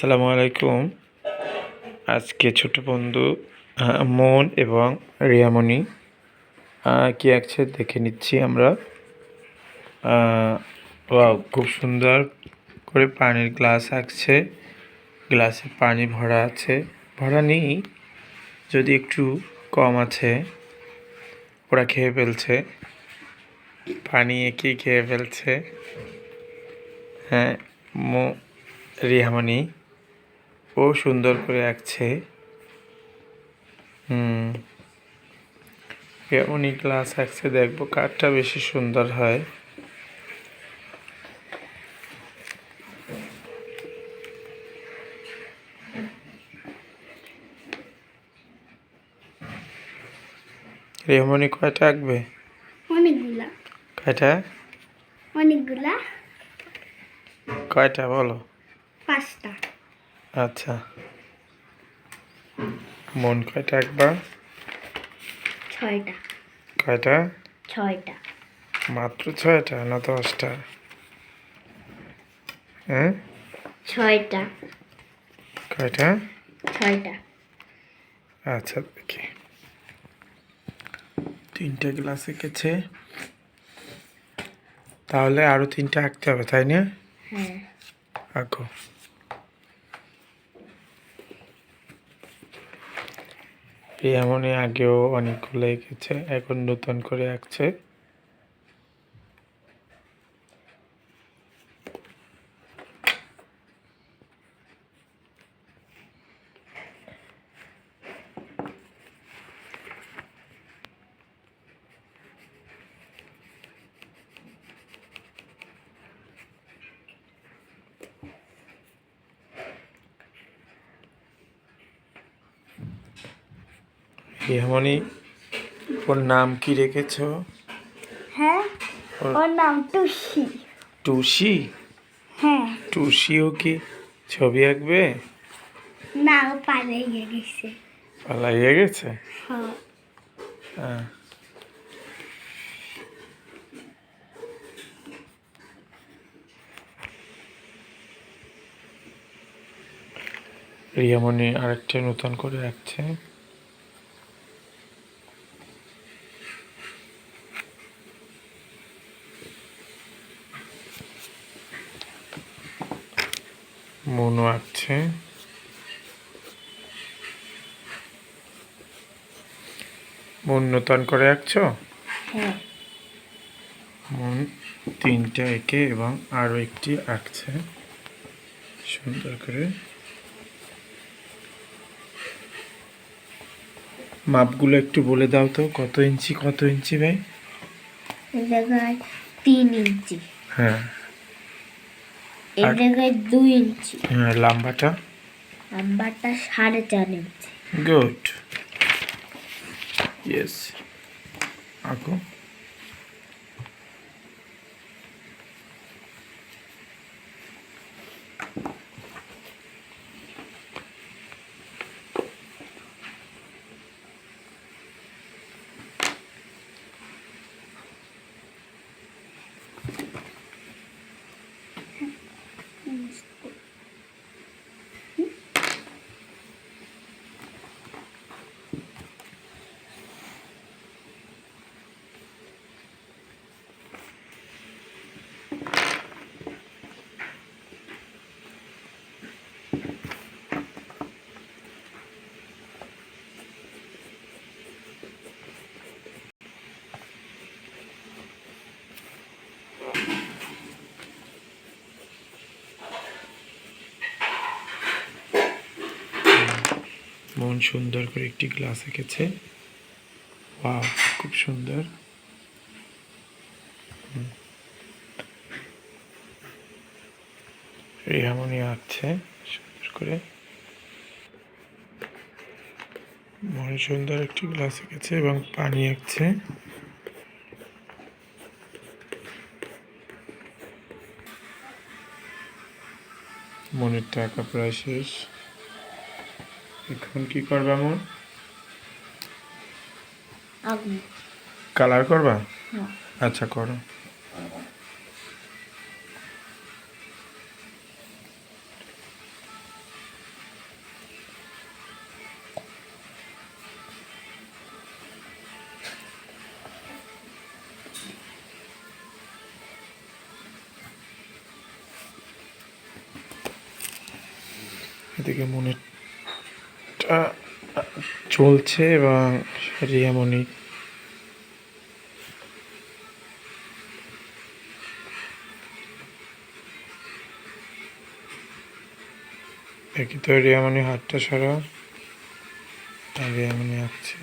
আসসালামু আলাইকুম। আজকে ছোট বন্ধু মন এবং রিয়ামণি কি আঁকছে দেখে নিচ্ছি আমরা। ওয়াও, খুব সুন্দর করে পানির গ্লাস আঁকছে। গ্লাসে পানি ভরা আছে, ভরা নেই, যদি একটু কম আছে। ওরা খেয়ে ফেলছে, পানি এঁকে খেয়ে ফেলছে। হ্যাঁ, রিয়ামণি ও সুন্দর করে আঁকছে। রিয়ামণি ক্লাস আঁকছে, দেখবো কারটা বেশি সুন্দর হয়। রিয়ামণি কয়টা আঁকবে? অনেকগুলা। কয়টা? অনেকগুলা। কয়টা বলো? 5টা। আচ্ছা, মন কয়টা আঁকবা? 6টা। কয়টা? 6টা। মাত্র 6টা না 10টা? হ্যাঁ, 6টা। কয়টা? 6টা। আচ্ছা, দেখি 3টে গ্লাস এঁকেছে, তাহলে আরো 3টা আঁকতে হবে, তাই না? হ্যাঁ। আঁকো। রিয়ামণি আগেও অনেকগুলো এঁকেছে, এখন নতুন করে আঁকছে। রিয়ামণি, ওর নাম কি রেখেছো? হ্যাঁ, ওর নাম টুসি। টুসি? হ্যাঁ। টুসিও কি ছবি আঁকবে? না, ও পালিয়ে গেছে। পালাইয়ে গেছে? হ্যাঁ। রিয়ামণি আরেকটা নতুন করে আঁকছে। মনও আঁকছে। মন নতুন করে আঁকছো? হ্যাঁ। মন 3টা এঁকে এবং আরো একটি আঁকছে সুন্দর করে। মাপগুলো একটু বলে দাও তো, কত ইঞ্চি কত ইঞ্চি ভাই? এই জায়গায় 3 ইঞ্চি। হ্যাঁ। এই জায়গায় 2 ইঞ্চি। হ্যাঁ, লম্বাটা? লম্বাটা 4.5 ইঞ্চি। Good, yes. আঁকো। মন সুন্দর করে একটি গ্লাস এঁকেছে। ওয়াও, খুব সুন্দর। রিয়ামণি আঁকছে সুন্দর করে। মন সুন্দর একটি গ্লাস এঁকেছে এবং পানি আঁকছে। মনের টাকা প্রায় শেষ। এখন কি করবা মন? কালার করবা? আচ্ছা, করো। এদিকে মনিরটা চলছে এবং রিয়ামণি দেখি তো রিয়ামণি হাতটা সরা, আর রিয়ামণি আঁকছে।